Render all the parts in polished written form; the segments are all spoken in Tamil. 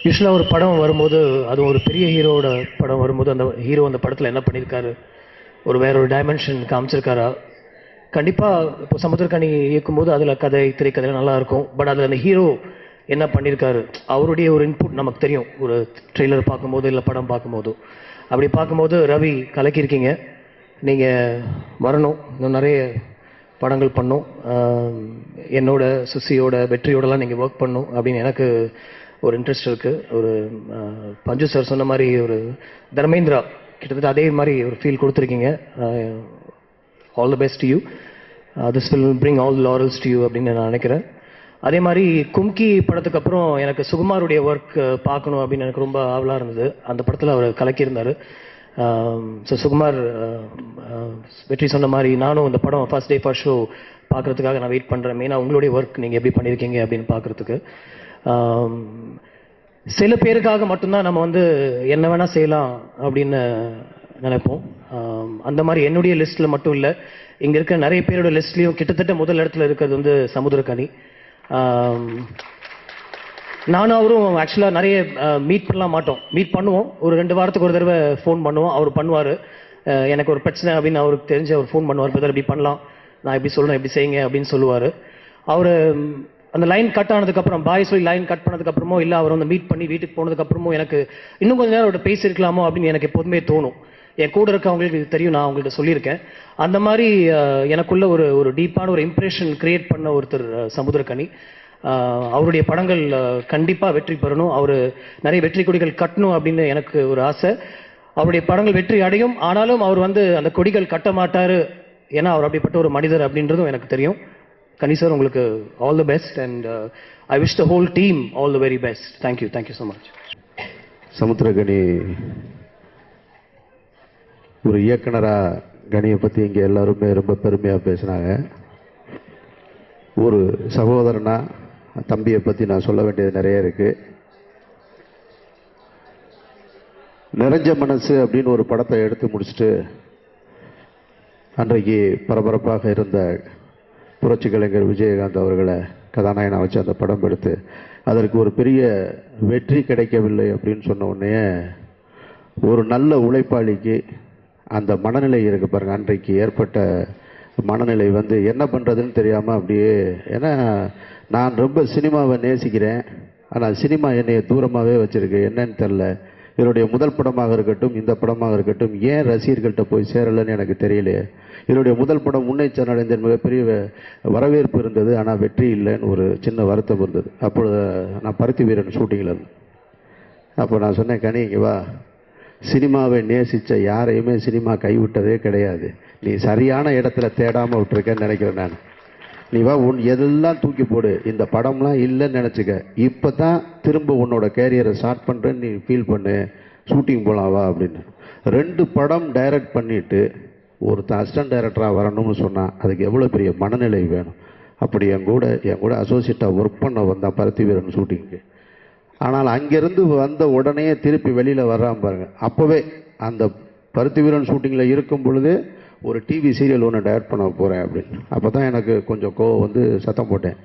யூஸ்வலாக ஒரு படம் வரும்போது, அது ஒரு பெரிய ஹீரோவோட படம் வரும்போது, அந்த ஹீரோ அந்த படத்தில் என்ன பண்ணியிருக்காரு, வேற ஒரு டைமென்ஷன் காமிச்சிருக்காரா? கண்டிப்பாக இப்போ சமுத்திரக்கனி இயக்கும்போது அதில் கதை திரைக்கதைலாம் நல்லா இருக்கும். பட் அதில் அந்த ஹீரோ என்ன பண்ணியிருக்காரு, அவருடைய ஒரு இன்புட் நமக்கு தெரியும், ஒரு ட்ரெய்லர் பார்க்கும்போது இல்லை படம் பார்க்கும்போது. அப்படி பார்க்கும்போது ரவி கலக்கியிருக்கீங்க. நீங்கள் வரணும், இன்னும் நிறைய படங்கள் பண்ணும், என்னோட சுசியோட வெற்றியோடலாம் நீங்கள் ஒர்க் பண்ணும் அப்படின்னு எனக்கு ஒரு இன்ட்ரெஸ்ட் இருக்குது. பஞ்சு சார் சொன்ன மாதிரி தர்மேந்திரா கிட்டத்தட்ட அதே மாதிரி ஒரு ஃபீல் கொடுத்துருக்கீங்க. All the best to you. This will bring all laurels to you அப்படின்னு நான் நினைக்கிறேன். அதே மாதிரி கும்கி படத்துக்கு அப்புறம் எனக்கு சுகுமாருடைய ஒர்க் பார்க்கணும் அப்படின்னு எனக்கு ரொம்ப ஆவலாக இருந்தது. அந்த படத்தில் அவர் கலக்கியிருந்தார். ஸோ சுகுமார் வெற்றி சொன்ன மாதிரி நானும் இந்த படம் ஃபர்ஸ்ட் டே ஃபர்ஸ்ட் ஷோ பார்க்குறதுக்காக நான் வெயிட் பண்ணுறேன். மெயினாக உங்களுடைய ஒர்க் நீங்கள் எப்படி பண்ணியிருக்கீங்க அப்படின்னு பார்க்குறதுக்கு. சில பேருக்காக மட்டும்தான் நம்ம என்ன வேணால் செய்யலாம் அப்படின்னு நினைப்போம். அந்த மாதிரி என்னுடைய லிஸ்ட்டில் மட்டும் இல்லை, இங்கே இருக்க நிறைய பேரோட லிஸ்ட்லேயும் கிட்டத்தட்ட முதல் இடத்துல இருக்கிறது சமுத்திரக்கனி. நானும் அவரும் ஆக்சுவலாக நிறைய மீட் பண்ணலாம் மாட்டோம், மீட் பண்ணுவோம், ஒரு 2 வாரத்துக்கு ஒரு தடவை ஃபோன் பண்ணுவோம். அவர் பண்ணுவார், எனக்கு ஒரு பிரச்சனை அப்படின்னு அவருக்கு தெரிஞ்சு அவர் ஃபோன் பண்ணுவார், பிரதர் இப்படி பண்ணலாம், நான் எப்படி சொல்லணும், எப்படி செய்யுங்க அப்படின்னு சொல்லுவார். அவர் அந்த லைன் கட் ஆனதுக்கப்புறம், பாய் சொல்லி லைன் கட் பண்ணதுக்கப்புறமோ இல்லை அவர் மீட் பண்ணி வீட்டுக்கு போனதுக்கப்புறமோ எனக்கு இன்னும் கொஞ்சம் நேரம் அவர்கிட்ட பேசியிருக்கலாமோ அப்படின்னு எனக்கு எப்போதுமே தோணும். என் கூட இருக்கவங்களுக்கு இது தெரியும், நான் அவங்கள்ட்ட சொல்லியிருக்கேன். அந்த மாதிரி எனக்குள்ள ஒரு டீப்பான ஒரு இம்ப்ரெஷன் கிரியேட் பண்ண ஒருத்தர் சமுத்திரக்கனி. அவருடைய படங்கள் கண்டிப்பாக வெற்றி பெறணும், அவர் நிறைய வெற்றி கொடிகள் கட்டணும் அப்படின்னு எனக்கு ஒரு ஆசை. அவருடைய படங்கள் வெற்றி அடையும், ஆனாலும் அவர் அந்த கொடிகள் கட்ட மாட்டார், ஏன்னா அவர் அப்படிப்பட்ட ஒரு மனிதர் அப்படின்றதும் எனக்கு தெரியும். கனி சார், உங்களுக்கு all the best and I wish the whole team all the very best. Thank you so much. Samuthirakani ஒரு இயக்குனராக கனியை பற்றி இங்கே எல்லாருமே ரொம்ப பெருமையாக பேசினாங்க. ஒரு சகோதரனா தம்பியை பற்றி நான் சொல்ல வேண்டியது நிறைய இருக்குது. நிறைஞ்ச மனசு அப்படின்னு ஒரு படத்தை எடுத்து முடிச்சுட்டு அன்றைக்கு பரபரப்பாக இருந்த புரட்சி கலைஞர் விஜயகாந்த் அவர்களை கதாநாயகனாக வச்சு அந்த படம் எடுத்து அதற்கு ஒரு பெரிய வெற்றி கிடைக்கவில்லை அப்படின்னு சொன்ன உடனே ஒரு நல்ல உழைப்பாளிக்கு அந்த மனநிலை இருக்கு பாருங்க, அன்றைக்கு ஏற்பட்ட மனநிலை என்ன பண்ணுறதுன்னு தெரியாமல் அப்படியே, ஏன்னா நான் ரொம்ப சினிமாவை நேசிக்கிறேன், ஆனால் சினிமா என்னைய தூரமாகவே வச்சுருக்கு, என்னன்னு தெரில. என்னுடைய முதல் படமாக இருக்கட்டும், இந்த படமாக இருக்கட்டும், ஏன் ரசிகர்கள்ட்ட போய் சேரலைன்னு எனக்கு தெரியலையே. என்னுடைய முதல் படம் முன்னை சரணடைந்தேன், மிகப்பெரிய வரவேற்பு இருந்தது, ஆனால் வெற்றி இல்லைன்னு ஒரு சின்ன வருத்தம் இருந்தது. அப்பொழுது நான் பருத்தி வீரன் ஷூட்டிங்கில் இருந்தேன். அப்போ நான் சொன்னேன், கனி இங்கே வா, சினிமாவை நேசித்த யாரையுமே சினிமா கைவிட்டதே கிடையாது, நீ சரியான இடத்துல தேடாமல் விட்டுருக்கேன்னு நினைக்கிறேன் நான். நீ வா, எதெல்லாம் தூக்கி போடு, இந்த படம்லாம் இல்லைன்னு நினச்சிக்க, இப்போ தான் திரும்ப உன்னோட கேரியரை ஸ்டார்ட் பண்ணுறேன்னு நீ ஃபீல் பண்ணு, ஷூட்டிங் போகலாம் வா அப்படின்னு. 2 படம் டைரக்ட் பண்ணிவிட்டு ஒருத்தன் அசிஸ்டன்ட் டைரக்டராக வரணும்னு சொன்னால் அதுக்கு எவ்வளோ பெரிய மனநிலை வேணும். அப்படி என் கூட அசோசியேட்டாக ஒர்க் பண்ண வந்தான் பருத்தி வீரன் ஷூட்டிங்க்கு. ஆனால் அங்கேருந்து வந்த உடனே திருப்பி வெளியில் வர்றான் பாருங்க. அப்போவே அந்த பருத்தி வீரன் ஷூட்டிங்கில் இருக்கும் பொழுது ஒரு டிவி சீரியல் ஒன்று டைரக்ட் பண்ண போகிறேன் அப்படின்னு. அப்போ தான் எனக்கு கொஞ்சம் கோவம் சத்தம் போட்டேன்.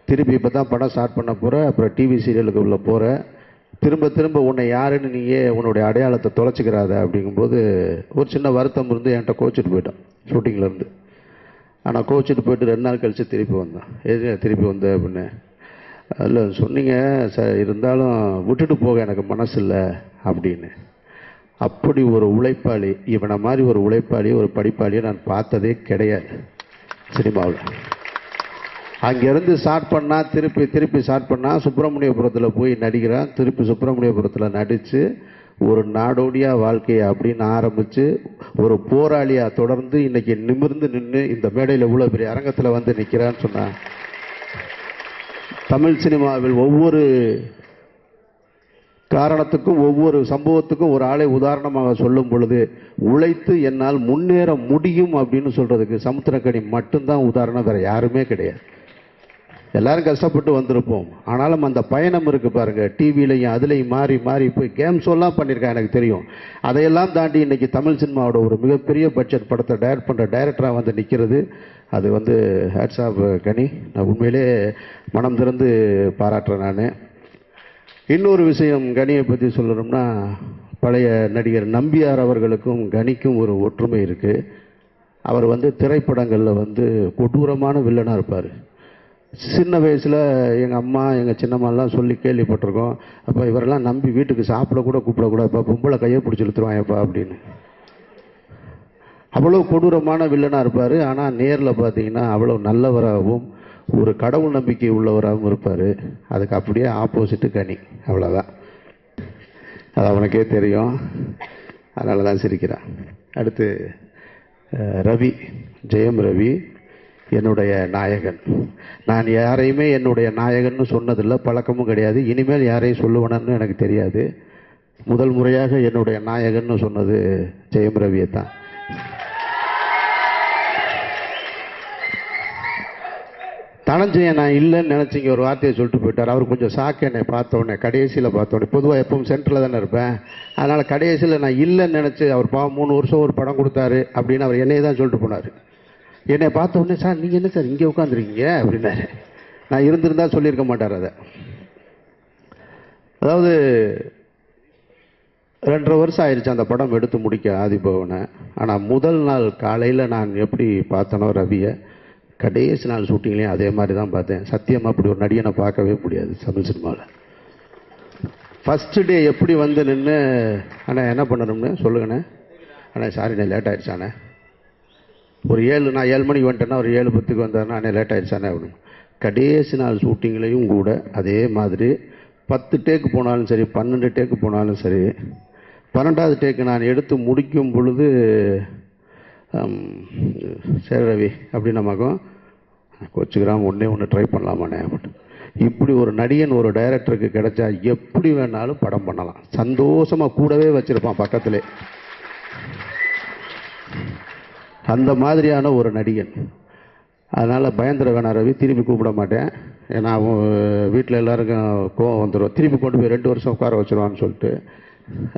திருப்பி இப்போ தான் படம் ஸ்டார்ட் பண்ண போகிறேன், அப்புறம் டிவி சீரியலுக்கு உள்ள போகிறேன், திரும்ப உன்னை யாருன்னு நீயே உன்னுடைய அடையாளத்தை தொலைச்சிக்கிறாத அப்படிங்கும்போது ஒரு சின்ன வருத்தம் என்கிட்ட கோச்சிட்டு போயிட்டான் ஷூட்டிங்லேருந்து. ஆனால் கோச்சிட்டு போயிட்டு 2 நாள் கழித்து திருப்பி வந்தான். எது திருப்பி வந்தேன் அப்படின்னு. அதில் சொன்னீங்க சார், இருந்தாலும் விட்டுட்டு போக எனக்கு மனசு இல்லை அப்படின்னு. அப்படி ஒரு உழைப்பாளி, இவனை மாதிரி ஒரு உழைப்பாளி, ஒரு படிப்பாளியை நான் பார்த்ததே கிடையாது சினிமாவில். அங்கேருந்து ஸ்டார்ட் பண்ணால் திருப்பி ஸ்டார்ட் பண்ணால் சுப்பிரமணியபுரத்தில் போய் நடிக்கிறான், திருப்பி சுப்பிரமணியபுரத்தில் நடித்து ஒரு நாடோடியா வாழ்க்கையை அப்படின்னு ஆரம்பித்து ஒரு போராளியாக தொடர்ந்து இன்றைக்கி நிமிர்ந்து நின்று இந்த மேடையில் இவ்வளோ பெரிய அரங்கத்தில் நிற்கிறான்னு சொன்னான். தமிழ் சினிமாவில் ஒவ்வொரு காரணத்துக்கும் ஒவ்வொரு சம்பவத்துக்கும் ஒரு ஆளை உதாரணமாக சொல்லும் பொழுது உழைத்து என்னால் முன்னேற முடியும் அப்படின்னு சொல்கிறதுக்கு சமுத்திரக்கனி மட்டும்தான் உதாரணம், வேறு யாருமே கிடையாது. எல்லாரும் கஷ்டப்பட்டு வந்திருப்போம், ஆனாலும் அந்த பயணம் இருக்குது பாருங்கள், டிவிலையும் அதுலேயும் மாறி போய் கேம் ஷோலாம் பண்ணியிருக்கேன் எனக்கு தெரியும். அதையெல்லாம் தாண்டி இன்றைக்கி தமிழ் சினிமாவோட ஒரு மிகப்பெரிய பட்ஜெட் படத்தை டைரக்ட் பண்ணுற டைரக்டராக நிற்கிறது. அது ஹேட்ஸ் ஆஃப் கனி, நான் உண்மையிலே மனம் திறந்து பாராட்டுறேன். நான் இன்னொரு விஷயம் கனியை பற்றி சொல்லணும்னா, பழைய நடிகர் நம்பியார் அவர்களுக்கும் கனிக்கும் ஒரு ஒற்றுமை இருக்குது. அவர் திரைப்படங்களில் கொடூரமான வில்லனாக இருப்பார். சின்ன வயசில் எங்கள் அம்மா எங்கள் சின்னம்மாலாம் சொல்லி கேள்விப்பட்டிருக்கோம். அப்போ இவரெல்லாம் நம்பி வீட்டுக்கு சாப்பிடக்கூட கூப்பிடக்கூடாதுப்பா, பொம்பளை கையை பிடிச்சி இழுத்துருவாங்கப்பா அப்படின்னு. அவ்வளோ கொடூரமான வில்லனாக இருப்பார். ஆனால் நேரில் பார்த்தீங்கன்னா அவ்வளோ நல்லவராகவும் ஒரு கடவுள் நம்பிக்கை உள்ளவராகவும் இருப்பார். அதுக்கு அப்படியே ஆப்போசிட்டு கனி. அவ்வளோதான். அது அவனுக்கே தெரியும். அதனால தான் சிரிக்கிறான். அடுத்து ரவி, ஜெயம் ரவி என்னுடைய நாயகன். நான் யாரையுமே என்னுடைய நாயகன்னு சொன்னதில்லை, பழக்கமும் கிடையாது. இனிமேல் யாரையும் சொல்லுவேன்னு எனக்கு தெரியாது. முதல் முறையாக என்னுடைய நாயகன்னு சொன்னது ஜெயம் ரவியை தான். தனஞ்சய நான் இல்லைன்னு நினச்சிங்க ஒரு வார்த்தையை சொல்லிட்டு போயிட்டார். அவர் கொஞ்சம் சாக்கு என்னை பார்த்தோன்னே, கடைசியில் பார்த்தோன்னே. பொதுவாக எப்பவும் சென்டரில் தானே இருப்பேன். அதனால் கடைசியில் நான் இல்லைன்னு நினச்சி, அவர் 3 வருஷம் ஒரு படம் கொடுத்தாரு அப்படின்னு அவர் என்னையே தான் சொல்லிட்டு போனார். என்னை பார்த்த உடனே, சார் நீங்கள் என்ன சார் இங்கே உட்காந்துருக்கீங்க அப்படின்னாரு. நான் இருந்திருந்தா சொல்லியிருக்க மாட்டார் அதை. அதாவது 2.5 வருஷம் ஆயிடுச்சு அந்த படம் எடுத்து முடிக்க, ஆதிபவனை. ஆனால் முதல் நாள் காலையில் நான் எப்படி பார்த்தனோ ரவியை, கடைசி நாள் ஷூட்டிங்லேயும் அதே மாதிரி தான் பார்த்தேன். சத்தியமாக அப்படி ஒரு நடிகனை பார்க்கவே முடியாது தமிழ் சினிமாவில். ஃபஸ்ட்டு டே எப்படி நின்று, அண்ணா என்ன பண்ணணும்னு சொல்லுங்கண்ணே. அண்ணா சாரிண்ணே லேட் ஆகிடுச்சாண்ணே. ஒரு 7 நான் 7 மணிக்கு வந்துட்டேன்னா ஒரு 7:10 வந்தாருன்னா அண்ணே லேட் ஆகிடுச்சானே அப்படின்னு. கடைசி நாள் ஷூட்டிங்லேயும் கூட அதே மாதிரி 10 டேக்கு போனாலும் சரி, 12 டேக்கு போனாலும் சரி, 12வது டேக்கு நான் எடுத்து முடிக்கும் பொழுது, சரி ரவி அப்படின்னமாக்கும் கோச்சுக்கிறான், ஒன்று ட்ரை பண்ணலாமாண்ணே அப்படின்னு. இப்படி ஒரு நடிகன் ஒரு டைரக்டருக்கு கிடைச்சா எப்படி வேணாலும் படம் பண்ணலாம். சந்தோஷமாக கூடவே வச்சுருப்பான் பக்கத்திலே. அந்த மாதிரியான ஒரு நடிகன். அதனால் பயந்துட வேணாம் ரவி, திருப்பி கூப்பிட மாட்டேன். ஏன்னா அவன் வீட்டில் எல்லாருக்கும் கோவம் வந்துடும். திருப்பி கொண்டு போய் 2 வருஷம் உட்கார வச்சுருவான்னு சொல்லிட்டு.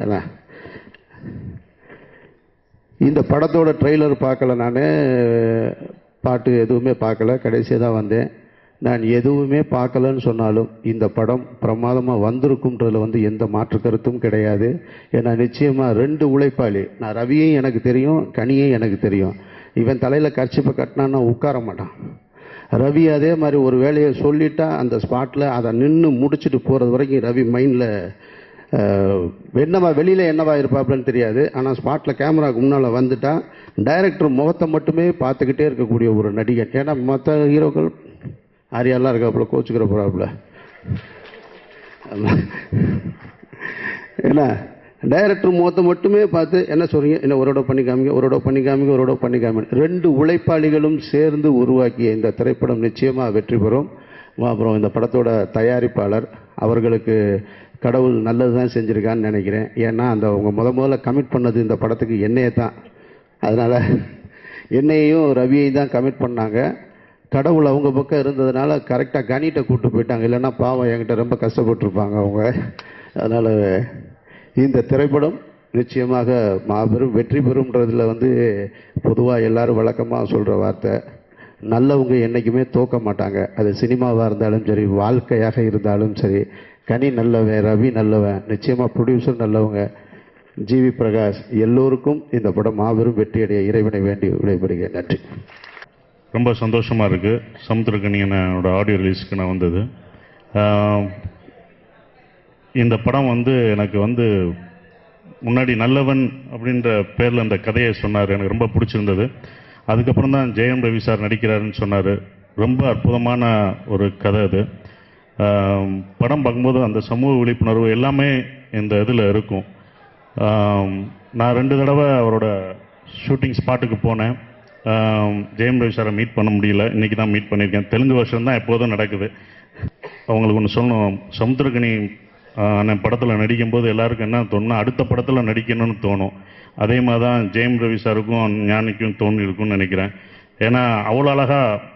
ஏன்னா இந்த படத்தோட ட்ரெய்லர் பார்க்கல, நான் பாட்டு எதுவுமே பார்க்கல, கடைசியாக தான் வந்தேன். நான் எதுவுமே பார்க்கலன்னு சொன்னாலும் இந்த படம் பிரமாதமாக வந்திருக்குன்றதில் எந்த மாற்று கருத்தும் கிடையாது. ஏன்னா நிச்சயமாக 2 உழைப்பாளி. நான் ரவியும் எனக்கு தெரியும், கனியும் எனக்கு தெரியும். இவன் தலையில் கர்ச்சிப்பை கட்டினான்னா உட்கார மாட்டான். ரவி அதே மாதிரி ஒரு வேலையை சொல்லிட்டா அந்த ஸ்பாட்டில் அதை நின்று முடிச்சுட்டு போகிறது வரைக்கும் ரவி மைண்டில் என்னவா வெளியில் என்னவா இருப்பாப்புலன்னு தெரியாது. ஆனால் ஸ்பாட்டில் கேமராவுக்கு முன்னால் வந்துட்டா டைரக்டர் முகத்தை மட்டுமே பார்த்துக்கிட்டே இருக்கக்கூடிய ஒரு நடிகன். ஏன்னா மற்ற ஹீரோக்கள் ஆரியாலாம் இருக்காப்புல, கோச்சுக்கிற போகிறாப்புல. ஏன்னா டைரக்டர் முகத்தை மட்டுமே பார்த்து என்ன சொல்கிறீங்க, என்ன ஒரு தடவை பண்ணி காமிங்க, ஒரு தடவை பண்ணி காமிங்க, ஒரு தடவை பண்ணி காமிங்க. 2 உழைப்பாளிகளும் சேர்ந்து உருவாக்கிய இந்த திரைப்படம் நிச்சயமாக வெற்றி பெறும். அப்புறம் இந்த படத்தோட தயாரிப்பாளர் அவர்களுக்கு கடவுள் நல்லது தான் செஞ்சுருக்கான்னு நினைக்கிறேன். ஏன்னா அவங்க முதல்ல கமிட் பண்ணது இந்த படத்துக்கு என்னையை தான். அதனால் என்னையும் ரவியையும் தான் கமிட் பண்ணாங்க. கடவுள் அவங்க பக்கம் இருந்ததுனால கரெக்டாக கனிகிட்ட கூப்பிட்டு போயிட்டாங்க. இல்லைன்னா பாவம் என்கிட்ட ரொம்ப கஷ்டப்பட்டுருப்பாங்க அவங்க. அதனால் இந்த திரைப்படம் நிச்சயமாக மாபெரும் வெற்றி பெறும்ன்றதில் பொதுவாக எல்லாரும் வழக்கமாக சொல்கிற வார்த்தை, நல்லவங்க என்றைக்குமே தோக்க மாட்டாங்க. அது சினிமாவாக இருந்தாலும் சரி, வாழ்க்கையாக இருந்தாலும் சரி. கனி நல்லவன், ரவி நல்லவன், நிச்சயமாக ப்ரொடியூசர் நல்லவங்க, ஜிவி பிரகாஷ், எல்லோருக்கும் இந்த படம் மாபெரும் வெற்றியடைய இறைவனை வேண்டி விடைபெறுகிறேன். நன்றி. ரொம்ப சந்தோஷமாக இருக்குது. சமுத்திரக்கனியனோட ஆடியோ ரிலீஸ்க்கு நான் வந்தது. இந்த படம் எனக்கு முன்னாடி நல்லவன் அப்படின்ற பேரில் அந்த கதையை சொன்னார், எனக்கு ரொம்ப பிடிச்சிருந்தது. அதுக்கப்புறம் தான் ஜெயம் ரவி சார் நடிக்கிறாருன்னு சொன்னார். ரொம்ப அற்புதமான ஒரு கதை அது. படம் பார்க்கும்போது அந்த சமூக விழிப்புணர்வு எல்லாமே இந்த இதில் இருக்கும். நான் 2 தடவை அவரோட ஷூட்டிங் ஸ்பாட்டுக்கு போனேன். ஜெயம் ரவி சாரை மீட் பண்ண முடியல, இன்றைக்கி தான் மீட் பண்ணியிருக்கேன். தெலுங்கு வருஷம் தான் எப்போதும் நடக்குது. அவங்களுக்கு ஒன்று சொல்லணும், சமுத்திரக்கனி நான் படத்தில் நடிக்கும்போது எல்லாருக்கும் என்ன தோணுன்னா அடுத்த படத்தில் நடிக்கணும்னு தோணும். அதே மாதிரி தான் ஜெயம் ரவி சாருக்கும் ஞானிக்கும் தோணிருக்கும்னு நினைக்கிறேன். ஏன்னா அவ்வளோ அழகாக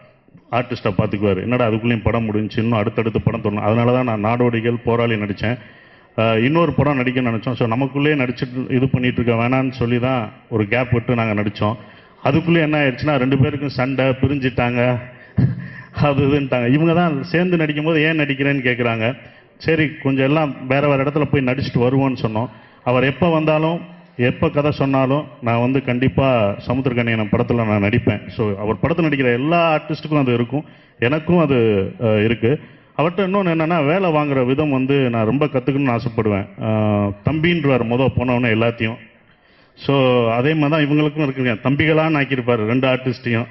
ஆர்டிஸ்ட்டை பார்த்துக்குவார். என்னடா அதுக்குள்ளேயும் படம் முடிஞ்சு இன்னும் அடுத்தடுத்த படம் தோணும். அதனால தான் நான் நாடோடிகள், போராளி நடித்தேன். இன்னொரு படம் நடிக்க நினச்சோம். ஸோ நமக்குள்ளேயே நடிச்சுட்டு இது பண்ணிகிட்டு இருக்க வேணான்னு சொல்லி தான் ஒரு கேப் விட்டு நாங்கள் நடித்தோம். அதுக்குள்ளே என்ன ஆயிடுச்சுன்னா 2 பேருக்கும் சண்டை, பிரிஞ்சிட்டாங்க, அது இதுன்ட்டாங்க. இவங்க தான் சேர்ந்து நடிக்கும்போது ஏன் நடிக்கிறேன்னு கேட்குறாங்க. சரி கொஞ்சம் எல்லாம் வேறு வேறு இடத்துல போய் நடிச்சுட்டு வருவோன்னு சொன்னோம். அவர் எப்போ வந்தாலும் எப்போ கதை சொன்னாலும் நான் வந்து கண்டிப்பாக சமுத்திரக்கனியன் படத்தில் நான் நடிப்பேன். ஸோ அவர் படத்தில் நடிக்கிற எல்லா ஆர்டிஸ்ட்டுக்கும் அது இருக்கும், எனக்கும் அது இருக்குது. அவர்கிட்ட இன்னொன்று என்னென்னா, வேலை வாங்குகிற விதம் வந்து நான் ரொம்ப கற்றுக்கணும்னு ஆசைப்படுவேன். தம்பின்றவர் போனவொன்னே எல்லாத்தையும். ஸோ அதே மாதிரி தான் இவங்களுக்கும் இருக்குங்க, தம்பிகளான்னு ஆக்கியிருப்பார் 2 ஆர்டிஸ்ட்டையும்.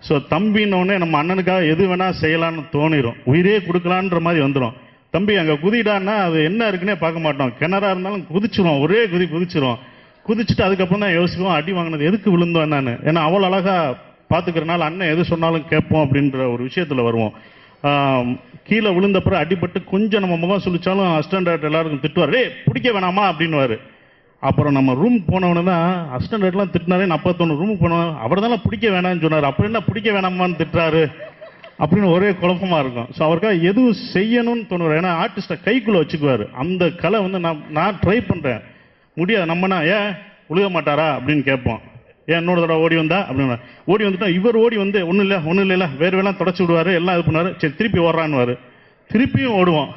ஸோ தம்பின்னொடனே நம்ம அண்ணனுக்காக எது வேணால் செய்யலான்னு தோணிடும், உயிரே கொடுக்கலான்ற மாதிரி வந்துடும். தம்பி அங்கே குதிடான்னா அது என்ன இருக்குன்னே பார்க்க மாட்டோம், கிணறா இருந்தாலும் குதிச்சிரும், ஒரே குதிச்சிரும். குதிச்சுட்டு அதுக்கப்புறம் தான் யோசிப்போம் அடி வாங்கினது எதுக்கு விழுந்தோம் என்னன்னு. ஏன்னா அவ்வளோ அழகாக பார்த்துக்கிறனால அண்ணன் எது சொன்னாலும் கேட்போம் அப்படின்ற ஒரு விஷயத்தில் வருவோம். கீழே விழுந்தப்புறம் அடிபட்டு கொஞ்சம் நம்ம முகம் சொல்லிச்சாலும் அசிஸ்டன்ட் டைரக்டர் எல்லாருக்கும் திட்டுவார், பிடிக்க வேணாமா அப்படின்வாரு. அப்புறம் நம்ம ரூம் போனவொன்னு தான் அசிஸ்டன்ட் டைரக்டர்லாம் திட்டினாரே, நான் 41 ரூமுக்கு போனோம், அவர் தானே பிடிக்க வேணாம்னு சொன்னார், அப்புறம் என்ன பிடிக்க வேணாமான்னு திட்டுறாரு அப்படின்னு ஒரே குழப்பமாக இருக்கும். ஸோ அவருக்காக எதுவும் செய்யணும்னு தோணுவார். ஏன்னா ஆர்டிஸ்ட்டை கைக்குள்ளே வச்சுக்குவார். அந்த கலை வந்து நான் ட்ரை பண்ணுறேன், முடியாது நம்மனா ஏன் உழுக மாட்டாரா அப்படின்னு கேட்போம். ஏன் இன்னொரு தடவை ஓடி வந்தா அப்படின்னு ஓடி வந்துட்டா இவர் ஓடி வந்து ஒன்றும் இல்லை வேறு வேலாம் தொடச்சி விடுவார், எல்லாம் இது பண்ணுவார். சரி திருப்பி ஓடுறான்னு திருப்பியும் ஓடுவோம்.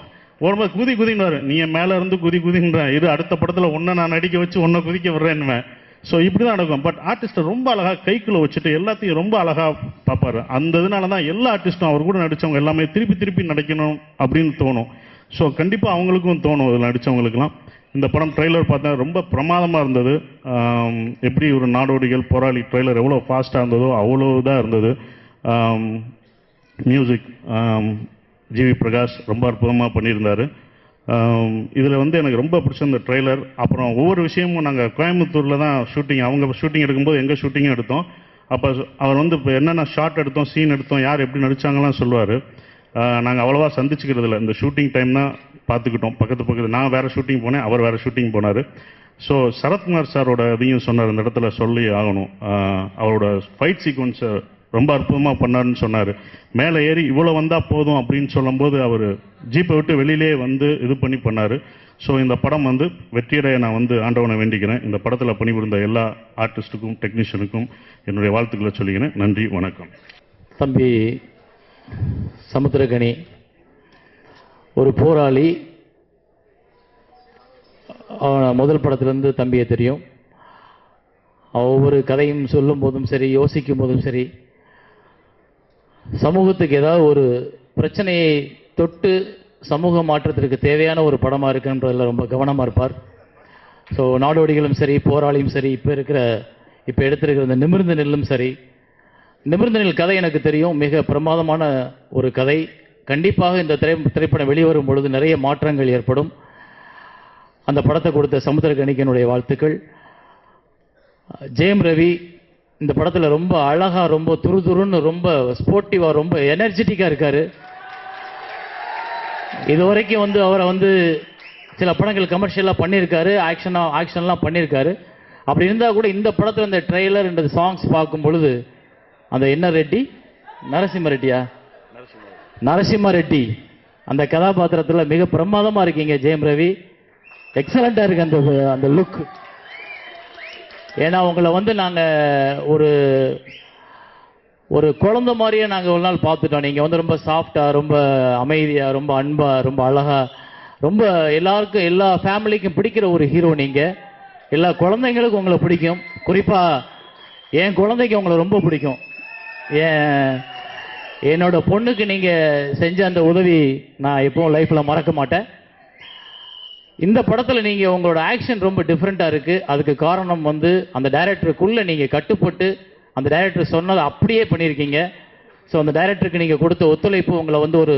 ஓடும்போது குதின்னுவார், நீ மேலே இருந்து குதின்ற இது அடுத்த படத்தில் ஒன்றை நான் நடிக்க வச்சு ஒன்றை குதிக்க விடுறேன்னுவேன். ஸோ இப்படி தான் நடக்கும். பட் ஆர்டிஸ்ட்டை ரொம்ப அழகாக கைக்குள்ளே வச்சுட்டு எல்லாத்தையும் ரொம்ப அழகாக பார்ப்பார். அந்த இதனால தான் எல்லா ஆர்டிஸ்ட்டும் அவர் கூட நடித்தவங்க எல்லாமே திருப்பி நடிக்கணும் அப்படின்னு தோணும். ஸோ கண்டிப்பாக அவங்களுக்கும் தோணும் இதில் நடித்தவங்களுக்குலாம். இந்த படம் ட்ரெய்லர் பார்த்தா ரொம்ப பிரமாதமாக இருந்தது. எப்படி ஒரு நாடோடிகள் போராளி ட்ரெய்லர் எவ்வளோ ஃபாஸ்ட்டாக இருந்ததோ அவ்வளோ இதாக இருந்தது. மியூசிக் ஜிவி பிரகாஷ் ரொம்ப அற்புதமாக பண்ணியிருந்தார். இதில் வந்து எனக்கு ரொம்ப பிடிச்ச இந்த ட்ரெய்லர். அப்புறம் ஒவ்வொரு விஷயமும் நாங்கள் கோயம்புத்தூரில் தான் ஷூட்டிங், அவங்க ஷூட்டிங் எடுக்கும்போது எங்கள் ஷூட்டிங்கும் எடுத்தோம். அப்போ அவர் வந்து இப்போ என்னென்ன ஷார்ட் எடுத்தோம், சீன் எடுத்தோம், யார் எப்படி நடித்தாங்கலாம் சொல்லுவார். நாங்கள் அவ்வளோவா சந்திச்சுக்கிறது இல்லை, இந்த ஷூட்டிங் டைம் தான் பார்த்துக்கிட்டோம். பக்கத்து நான் வேறு ஷூட்டிங் போனேன், அவர் வேறு ஷூட்டிங் போனார். ஸோ சரத்குமார் சாரோட இதையும் சொன்னார், இந்த இடத்துல சொல்லி ஆகணும். அவரோட ஃபைட் சீக்வன்ஸை ரொம்ப அற்புதமாக பண்ணாருன்னு சொன்னார். மேலே ஏறி இவ்வளோ வந்தால் போதும் அப்படின்னு சொல்லும்போது அவர் ஜீப்பை விட்டு வெளியிலே வந்து இது பண்ணார். ஸோ இந்த படம் வந்து வெற்றியடைய நான் வந்து ஆண்டவனை வேண்டிக்கிறேன். இந்த படத்தில் பணிபுரிந்த எல்லா ஆர்டிஸ்ட்டுக்கும் டெக்னீஷியனுக்கும் என்னுடைய வாழ்த்துக்களை சொல்லிக்கிறேன். நன்றி, வணக்கம். தம்பி சமுத்திரக்கனி ஒரு போராளி. முதல் படத்திலிருந்து தம்பியை தெரியும். ஒவ்வொரு கதையும் சொல்லும் போதும் சரி, யோசிக்கும் போதும் சரி, சமூகத்துக்கு ஏதாவது ஒரு பிரச்சனையை தொட்டு சமூக மாற்றத்திற்கு தேவையான ஒரு படமாக இருக்குன்றதில் ரொம்ப கவனமாக இருப்பார். ஸோ நாடோடிகளும் சரி, போராளியும் சரி, இப்போ எடுத்திருக்கிற இந்த நிமிர்ந்து நெல்லும் சரி. நிமிர்ந்து நெல் கதை எனக்கு தெரியும், மிக பிரமாதமான ஒரு கதை. கண்டிப்பாக இந்த திரைப்படம் வெளிவரும் பொழுது நிறைய மாற்றங்கள் ஏற்படும். அந்த படத்தை கொடுத்த சமுத்திரக்கனிக்கனுடைய வாழ்த்துக்கள். ஜெயம் ரவி இந்த படத்தில் ரொம்ப அழகாக, ரொம்ப துருதுருன்னு, ரொம்ப ஸ்போர்ட்டிவாக, ரொம்ப எனர்ஜெட்டிக்காக இருக்கார். இதுவரைக்கும் வந்து அவரை வந்து சில படங்கள் கமர்ஷியலாக பண்ணியிருக்காரு, ஆக்ஷன்லாம் பண்ணியிருக்காரு. அப்படி இருந்தால் கூட இந்த படத்தில் இந்த ட்ரெய்லர் இந்த சாங்ஸ் பார்க்கும் பொழுது அந்த என்ன ரெட்டி, நரசிம்ம ரெட்டி அந்த கதாபாத்திரத்தில் மிக பிரமாதமாக இருக்கீங்க ஜெயம் ரவி. எக்ஸலண்ட்டாக இருக்கு அந்த லுக். ஏன்னா உங்களை வந்து நாங்கள் ஒரு குழந்தை மாதிரியே நாங்கள் ஒரு நாள் பார்த்துட்டோம். நீங்கள் வந்து ரொம்ப சாஃப்டாக, ரொம்ப அமைதியாக, ரொம்ப அன்பாக, ரொம்ப அழகாக, ரொம்ப எல்லாருக்கும், எல்லா ஃபேமிலிக்கும் பிடிக்கிற ஒரு ஹீரோ நீங்கள். எல்லா குழந்தைங்களுக்கும் உங்களை பிடிக்கும். குறிப்பாக என் குழந்தைக்கு உங்களை ரொம்ப பிடிக்கும். என்னோட பொண்ணுக்கு நீங்கள் செஞ்ச அந்த உதவி நான் எப்பவும் லைஃப்பில் மறக்க மாட்டேன். இந்த படத்தில் நீங்கள் உங்களோட ஆக்ஷன் ரொம்ப டிஃப்ரெண்ட்டாக இருக்குது. அதுக்கு காரணம் வந்து அந்த டைரக்டருக்குள்ளே நீங்கள் கட்டுப்பட்டு அந்த டைரக்டர் சொன்னதை அப்படியே பண்ணியிருக்கீங்க. ஸோ அந்த டைரக்டருக்கு நீங்கள் கொடுத்த ஒத்துழைப்பு உங்களை வந்து ஒரு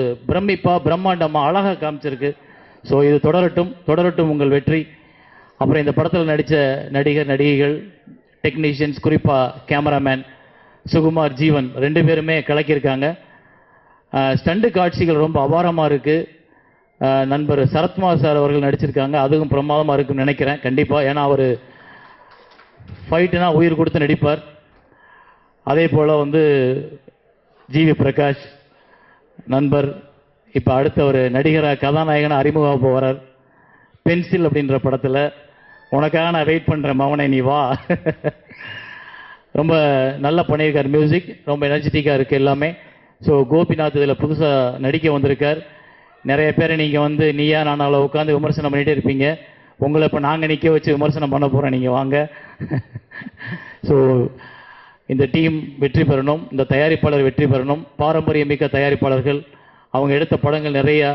பிரம்மாண்டமாக அழகாக காமிச்சிருக்கு. ஸோ இது தொடரட்டும் உங்கள் வெற்றி. அப்புறம் இந்த படத்தில் நடித்த நடிகர், நடிகைகள், டெக்னீஷியன்ஸ், குறிப்பாக கேமராமேன் சுகுமார், ஜீவன் 2 பேருமே கலக்கியிருக்காங்க. ஸ்டண்டு காட்சிகள் ரொம்ப அபாரமாக இருக்குது. நண்பர் சரத்குமார் சார் அவர்கள் நடிச்சிருக்காங்க, அதுவும் பிரமாதமாக இருக்குன்னு நினைக்கிறேன் கண்டிப்பாக. ஏன்னா அவர் ஃபைட்டுனா உயிர் கொடுத்து நடிப்பார். அதே போல் வந்து ஜிவி பிரகாஷ் நண்பர் இப்போ அடுத்த ஒரு நடிகராக கதாநாயகனாக அறிமுகம் போகிறார். பென்சில் அப்படின்ற படத்தில் உனக்காக நான் வெயிட் பண்ணுறேன் மவனை நீ வா. ரொம்ப நல்லா பண்ணியிருக்கார். மியூசிக் ரொம்ப எனர்ஜெட்டிக்காக இருக்குது எல்லாமே. ஸோ கோபிநாத் இதில் புதுசாக நடிக்க வந்திருக்கார். நிறைய பேரை நீங்கள் வந்து நீயா நானால உட்காந்து விமர்சனம் பண்ணிகிட்டே இருப்பீங்க. உங்களை இப்போ நாங்கள் நிற்க வச்சு விமர்சனம் பண்ண போகிறோம், நீங்கள் வாங்க. ஸோ இந்த டீம் வெற்றி பெறணும், இந்த தயாரிப்பாளர் வெற்றி பெறணும். பாரம்பரியமிக்க தயாரிப்பாளர்கள், அவங்க எடுத்த படங்கள் நிறையா.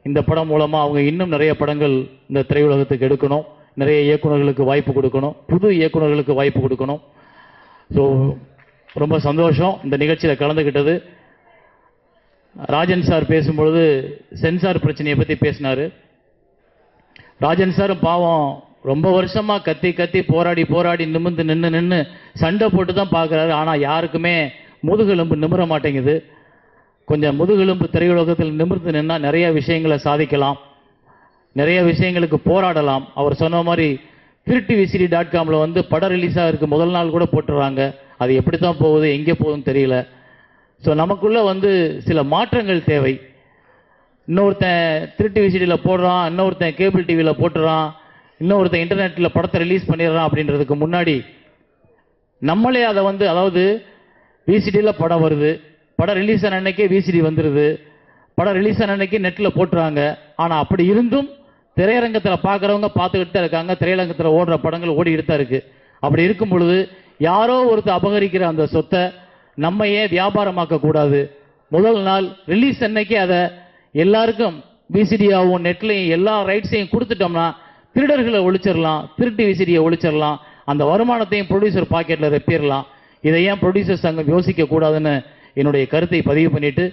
இந்த படம் மூலமாக அவங்க இன்னும் நிறைய படங்கள் இந்த திரையுலகத்துக்கு எடுக்கணும். நிறைய இயக்குநர்களுக்கு வாய்ப்பு கொடுக்கணும், புது இயக்குநர்களுக்கு வாய்ப்பு கொடுக்கணும். ஸோ ரொம்ப சந்தோஷம் இந்த நிகழ்ச்சியில் கலந்துக்கிட்டது. ராஜன் சார் பேசும்பொழுது சென்சார் பிரச்சனையை பற்றி பேசினார். ராஜன் சார் பாவம் ரொம்ப வருஷமாக கத்தி கத்தி போராடி போராடி நிமிர்ந்து நின்று சண்டை போட்டு தான் பார்க்குறாரு. ஆனால் யாருக்குமே முதுகெலும்பு நிமிர மாட்டேங்குது. கொஞ்சம் முதுகெலும்பு திரையுலகத்தில் நிமிர்ந்து நின்னால் நிறைய விஷயங்களை சாதிக்கலாம், நிறைய விஷயங்களுக்கு போராடலாம். அவர் சொன்ன மாதிரி திருட்டிவிசிடி.comல வந்து படம் ரிலீஸ் ஆகிறதுக்கு முதல் நாள் கூட போட்டுறாங்க. அது எப்படி தான் போகுது, எங்கே போகுதுன்னு தெரியல. ஸோ நமக்குள்ளே வந்து சில மாற்றங்கள் தேவை. இன்னொருத்தன் திருட்டிவிசிடியில் போடுறான், இன்னொருத்தன் கேபிள் டிவியில் போட்டுறான், இன்னொருத்தன் இன்டர்நெட்டில் படத்தை ரிலீஸ் பண்ணிடுறான். அப்படின்றதுக்கு முன்னாடி நம்மளே அதை வந்து, அதாவது விசிடியில் படம் வருது, படம் ரிலீஸ் ஆன அன்னைக்கே விசிடி வந்துடுது, படம் ரிலீஸ் ஆன அன்னைக்கு நெட்டில் போட்டுறாங்க. ஆனால் அப்படி இருந்தும் திரையரங்கத்தில் பார்க்குறவங்க பார்த்துக்கிட்டு தான் இருக்காங்க, திரையரங்கத்தில் ஓடுற படங்கள் ஓடிக்கிட்டு தான் இருக்குது. அப்படி இருக்கும் பொழுது யாரோ ஒருத்தர் அபகரிக்கிற அந்த சொத்தை நம்ம ஏன் வியாபாரமாக்கக்கூடாது? முதல் நாள் ரிலீஸ் அன்னைக்கு அதை எல்லாருக்கும் விசிடியாகவும் நெட்லையும் எல்லா ரைட்ஸையும் கொடுத்துட்டோம்னா திருடர்களை ஒழிச்சிடலாம், திருட்டு விசிடியை ஒழிச்சிடலாம், அந்த வருமானத்தையும் ப்ரொடியூசர் பாக்கெட்டில் ரெப்பிடலாம். இதை ஏன் ப்ரொடியூசர் சங்கம் யோசிக்க கூடாதுன்னு என்னுடைய கருத்தை பதிவு பண்ணிட்டு,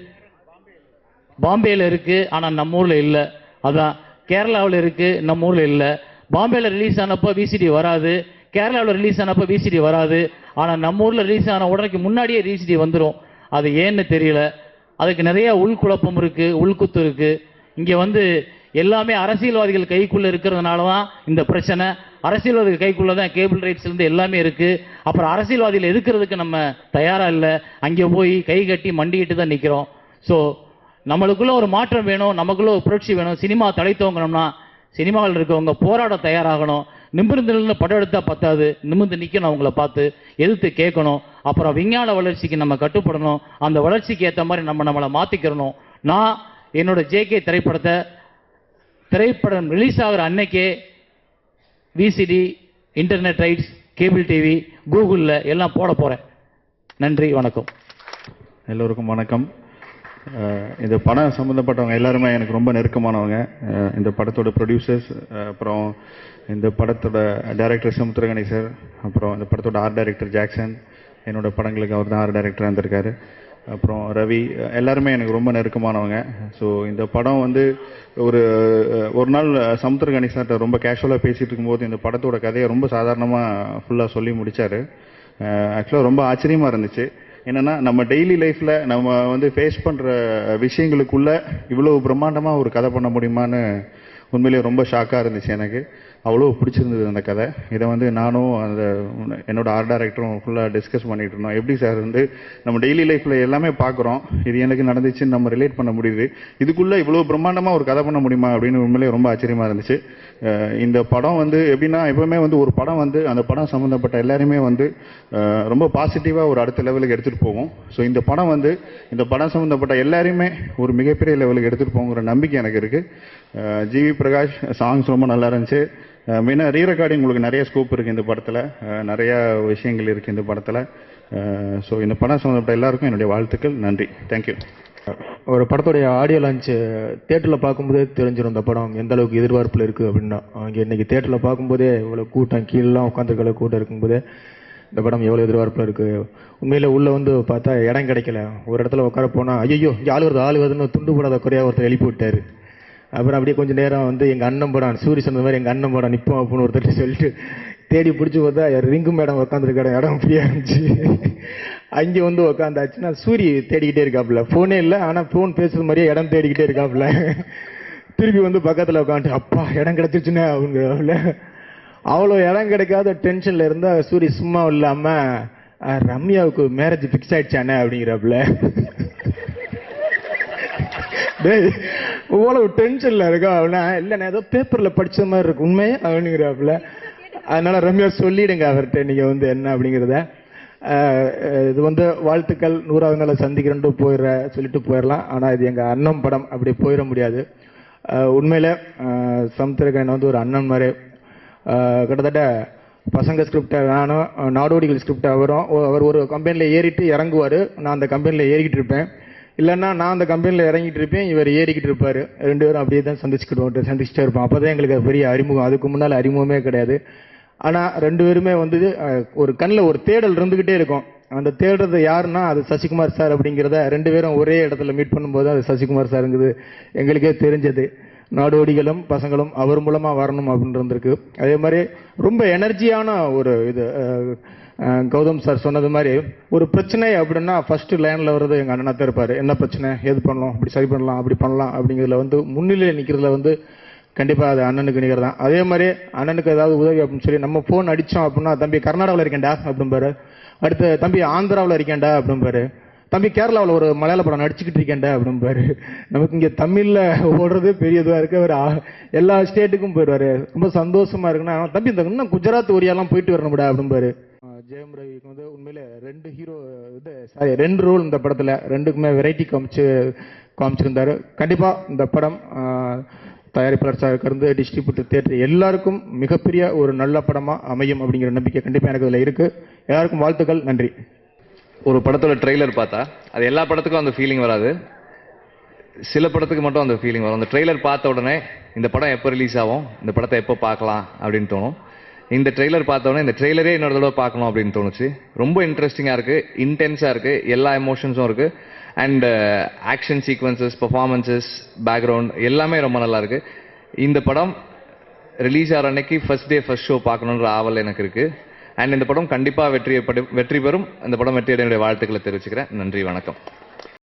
பாம்பேயில் இருக்குது ஆனால் நம்ம ஊரில் இல்லை, அதான் கேரளாவில் இருக்குது நம்ம ஊரில் இல்லை. பாம்பேயில் ரிலீஸ் ஆனப்போ விசிடி வராது, கேரளாவில் ரிலீஸ் ஆனப்போ விசிடி வராது. ஆனால் நம்ம ஊரில் ரிலீஸ் ஆன உடனே முன்னாடியே விசிடி வந்துடும். அது ஏன்னு தெரியல. அதுக்கு நிறைய உள்குழப்பம் இருக்குது, உள்குத்து இருக்குது. இங்கே வந்து எல்லாமே அரசியல்வாதிகள் கைக்குள்ளே இருக்கிறதுனால தான் இந்த பிரச்சனை. அரசியல்வாதிகள் கைக்குள்ளே தான் கேபிள் ரைட்ஸ்லேருந்து எல்லாமே இருக்குது. அப்புறம் அரசியல்வாதிகள் எதுக்கிறதுக்கு நம்ம தயாராக இல்லை, அங்கே போய் கை கட்டி மண்டிக்கிட்டு தான் நிற்கிறோம். ஸோ நம்மளுக்குள்ள ஒரு மாற்றம் வேணும், நமக்குள்ள ஒரு புரட்சி வேணும். சினிமா தலை தோங்கணும்னா சினிமாவில் இருக்கவங்க போராட தயாராகணும். நிமிர்ந்து படம் எடுத்தால் பத்தாது, நிமிர்ந்து நிற்கணும், அவங்கள பார்த்து எதிர்த்து கேட்கணும். அப்புறம் விஞ்ஞான வளர்ச்சிக்கு நம்ம கட்டுப்படணும். அந்த வளர்ச்சிக்கு ஏற்ற மாதிரி நம்மளை மாற்றிக்கிறணும். நான் என்னோட ஜேகே திரைப்படம் ரிலீஸ் ஆகிற அன்னைக்கே VCD, internet rights, cable TV, கூகுளில் எல்லாம் போட போகிறேன். நன்றி, வணக்கம். எல்லோருக்கும் வணக்கம். இந்த படம் சம்மந்தப்பட்டவங்க எல்லாருமே எனக்கு ரொம்ப நெருக்கமானவங்க. இந்த படத்தோட ப்ரொடியூசர்ஸ், அப்புறம் இந்த படத்தோட டைரக்டர் சமுத்திரகணி சார், அப்புறம் இந்த படத்தோட ஆர்ட் டைரக்டர் ஜாக்சன், என்னோட படங்களுக்கு அவர் தான் ஆர்ட் டைரக்டராக இருந்திருக்காரு, அப்புறம் ரவி, எல்லாருமே எனக்கு ரொம்ப நெருக்கமானவங்க. ஸோ இந்த படம் வந்து ஒரு நாள் சமுத்திரகணி சார்கிட்ட ரொம்ப கேஷுவலாக பேசிகிட்டு இருக்கும்போது இந்த படத்தோட கதையை ரொம்ப சாதாரணமாக ஃபுல்லாக சொல்லி முடித்தார். ஆக்சுவலாக ரொம்ப ஆச்சரியமாக இருந்துச்சு. என்னென்னா, நம்ம டெய்லி லைஃப்பில் நம்ம வந்து ஃபேஸ் பண்ணுற விஷயங்களுக்குள்ள இவ்வளோ பிரம்மாண்டமாக ஒரு கதை பண்ண முடியுமான்னு உண்மையிலேயே ரொம்ப ஷாக்காக இருந்துச்சு. எனக்கு அவ்வளோ பிடிச்சிருந்தது அந்த கதை. இதை வந்து நானும் அந்த என்னோட ஆர்ட் டைரக்டரும் ஃபுல்லாக டிஸ்கஸ் பண்ணிகிட்டு இருந்தோம். எப்படி சார் வந்து நம்ம டெய்லி லைஃப்பில் எல்லாமே பார்க்குறோம், இது எனக்கு நடந்துச்சுன்னு நம்ம ரிலேட் பண்ண முடியுது, இதுக்குள்ளே இவ்வளோ பிரம்மாண்டமாக ஒரு கதை பண்ண முடியுமா அப்படின்னு உண்மையிலேயே ரொம்ப ஆச்சரியமாக இருந்துச்சு. இந்த படம் வந்து எப்படின்னா, எப்பவுமே வந்து ஒரு படம் வந்து அந்த படம் சம்மந்தப்பட்ட எல்லாருமே வந்து ரொம்ப பாசிட்டிவாக ஒரு அடுத்த லெவலுக்கு எடுத்துகிட்டு போகும். ஸோ இந்த படம் வந்து இந்த படம் சம்மந்தப்பட்ட எல்லாருமே ஒரு மிகப்பெரிய லெவலுக்கு எடுத்துகிட்டு போங்கிற நம்பிக்கை எனக்கு இருக்குது. ஜிவி பிரகாஷ் சாங்ஸ் ரொம்ப நல்லா இருந்துச்சு. மெயினாக ரீ ரெக்கார்டிங் உங்களுக்கு நிறைய ஸ்கோப் இருக்குது இந்த படத்தில், நிறையா விஷயங்கள் இருக்குது இந்த படத்தில். ஸோ இந்த படம் சம்மந்தப்பட்ட எல்லாருக்கும் என்னுடைய வாழ்த்துக்கள். நன்றி, தேங்க்யூ. ஒரு படத்துடைய ஆடியோ லான்ச்சு தேட்டரில் பார்க்கும்போதே தெரிஞ்சிடும் இந்த படம் எந்த அளவுக்கு எதிர்பார்ப்பில் இருக்குது அப்படின்னா. அங்கே இன்றைக்கி தேட்டரில் பார்க்கும்போதே இவ்வளோ கூட்டம், கீழெலாம் உட்காந்துருக்கிற கூட்டம் இருக்கும்போதே இந்த படம் எவ்வளோ எதிர்பார்ப்பில் இருக்குது. உண்மையில் உள்ளே வந்து பார்த்தா இடம் கிடைக்கல. ஒரு இடத்துல உட்கார போனால் ஐயோ இங்கே ஆள் வருதுன்னு துண்டு போடாத குறையாக ஒருத்தர் எழுப்பி விட்டார். அப்புறம் அப்படியே கொஞ்சம் நேரம் வந்து எங்கள் அண்ணன் படம் சூரி சொன்ன மாதிரி எங்கள் அண்ணன் படம் நிற்போம் அப்படின்னு ஒருத்தர் சொல்லிட்டு தேடி பிடிச்சி பார்த்தா ரிங்கு மேடம் உட்காந்துருக்க இடம் ஃப்ரீயாக இருந்துச்சு. அங்கே வந்து உட்காந்தாச்சுன்னா சூரி தேடிக்கிட்டே இருக்காப்புல, ஃபோனே இல்லை ஆனால் ஃபோன் பேசுறது மாதிரியே இடம் தேடிக்கிட்டே இருக்காப்புல. திருப்பி வந்து பக்கத்தில் உட்காந்துட்டு அப்பா இடம் கிடச்சிச்சுன்னு அவங்க அவ்வளோ இடம் கிடைக்காத டென்ஷனில் இருந்தால் சூரி சும்மா இல்லாமல் ரம்யாவுக்கு மேரேஜ் ஃபிக்ஸ் ஆகிடுச்சானே அப்படிங்கிறாப்புல. டேய் இவ்வளோ டென்ஷனில் இருக்கா அப்படின்னா, இல்லை நான் ஏதோ பேப்பரில் படித்த மாதிரி இருக்கு உண்மையே அப்படிங்கிறாப்புல. அதனால் ரம்யா சொல்லிவிடுங்க அவர்கிட்ட நீங்கள் வந்து என்ன அப்படிங்கிறத. இது வந்து வாழ்த்துக்கள் 100வது நாளை சந்திக்கிறேன்ட்டு சொல்லிட்டு போயிடலாம். ஆனால் இது எங்கள் அண்ணன் படம், அப்படி போயிட முடியாது. உண்மையில் சமுத்திரக்கண்ணன் வந்து ஒரு அண்ணன் மாதிரி. கிட்டத்தட்ட பசங்க ஸ்கிரிப்டை நானும், நாடோடிகள் ஸ்கிரிப்டை அவர் ஒரு கம்பெனியில் ஏறிட்டு இறங்குவார், நான் அந்த கம்பெனியில் ஏறிக்கிட்டு இருப்பேன். இல்லைன்னா நான் அந்த கம்பெனியில் இறங்கிட்டு இருப்பேன், இவர் ஏறிக்கிட்டு இருப்பார். 2 பேரும் அப்படியே தான் சந்திச்சுட்டே இருப்போம். அப்போ தான் எங்களுக்கு பெரிய அறிமுகம். அதுக்கு முன்னால் அறிமுகமே கிடையாது. ஆனால் 2 பேருமே வந்து ஒரு கண்ணில் ஒரு தேடல் இருந்துக்கிட்டே இருக்கும். அந்த தேடுறது யாருன்னா அது சசிகுமார் சார் அப்படிங்கிறத 2 பேரும் ஒரே இடத்துல மீட் பண்ணும்போது அது சசிகுமார் சாருங்கிறது எங்களுக்கே தெரிஞ்சது. நாடோடிகளும் பசங்களும் அவர் மூலமாக வரணும் அப்படின்னு இருந்திருக்கு. அதே மாதிரி ரொம்ப எனர்ஜியான ஒரு இது. கௌதம் சார் சொன்னது மாதிரி ஒரு பிரச்சனை அப்படின்னா ஃபர்ஸ்ட் லைனில் வர்றது எங்கள் அண்ணனா தான் இருப்பார். என்ன பிரச்சனை, எது பண்ணலாம், இப்படி சரி பண்ணலாம், அப்படி பண்ணலாம் அப்படிங்கிறதுல வந்து முன்னிலையில் நிற்கிறதுல வந்து கண்டிப்பாக அது அண்ணனுக்கு நிகர் தான். அதே மாதிரி அண்ணனுக்கு ஏதாவது உதவி அப்படின்னு சொல்லி நம்ம ஃபோன் அடித்தோம் அப்படின்னா, தம்பி கர்நாடகாவில் இருக்கேன்டா அப்படிம்பாரு. அடுத்து தம்பி ஆந்திராவில் இருக்கேன்டா அப்படிம்பாரு. தம்பி கேரளாவில் ஒரு மலையாள படம் நடிச்சுக்கிட்டு இருக்கேன்டா அப்படிம்பாரு. நமக்கு இங்கே தமிழில் ஓடுறது பெரிய இதுவாக இருக்குது. அவர் எல்லா ஸ்டேட்டுக்கும் போயிடுவார். ரொம்ப சந்தோஷமாக இருக்குன்னா, தம்பி இந்த இன்னும் குஜராத் ஒரியாலாம் போயிட்டு வரணும்டா அப்படிம்பாரு. ஜெயம் ரவிக்கு வந்து உண்மையிலே 2 ரோல் இந்த படத்தில், 2க்குமே வெரைட்டி காமிச்சிருந்தாரு. கண்டிப்பாக இந்த படம் தயாரிப்பாளர் சார்ந்து டிஸ்ட்ரிபியூட்டர் தியேட்டர் எல்லாருக்கும் மிகப்பெரிய ஒரு நல்ல படமாக அமையும் அப்படிங்கிற நம்பிக்கை கண்டிப்பாக எனக்கு இதில் இருக்குது. எல்லாருக்கும் வாழ்த்துக்கள், நன்றி. ஒரு படத்தோட ட்ரெய்லர் பார்த்தா அது எல்லா படத்துக்கும் அந்த ஃபீலிங் வராது, சில படத்துக்கு மட்டும் அந்த ஃபீலிங் வரும். அந்த ட்ரெய்லர் பார்த்த உடனே இந்த படம் எப்போ ரிலீஸ் ஆகும், இந்த படத்தை எப்போ பார்க்கலாம் அப்படின்னு தோணும். இந்த ட்ரெய்லர் பார்த்த உடனே இந்த ட்ரெய்லரே இன்னொரு தடவை பார்க்கணும் அப்படின்னு தோணுச்சு. ரொம்ப இன்ட்ரெஸ்டிங்காக இருக்குது, இன்டென்ஸாக இருக்குது, எல்லா எமோஷன்ஸும் இருக்குது. And action sequences, performances, background எல்லாமே ரொம்ப நல்லா இருக்குது. இந்த படம் ரிலீஸ் ஆகிற அன்னைக்கு ஃபர்ஸ்ட் டே ஃபர்ஸ்ட் ஷோ பார்க்கணுன்ற ஆவல் எனக்கு இருக்குது. அண்ட் இந்த படம் கண்டிப்பாக வெற்றி பெறும். இந்த படம் வெற்றியடைய வாழ்த்துக்களை தெரிவிச்சுக்கிறேன். நன்றி, வணக்கம்.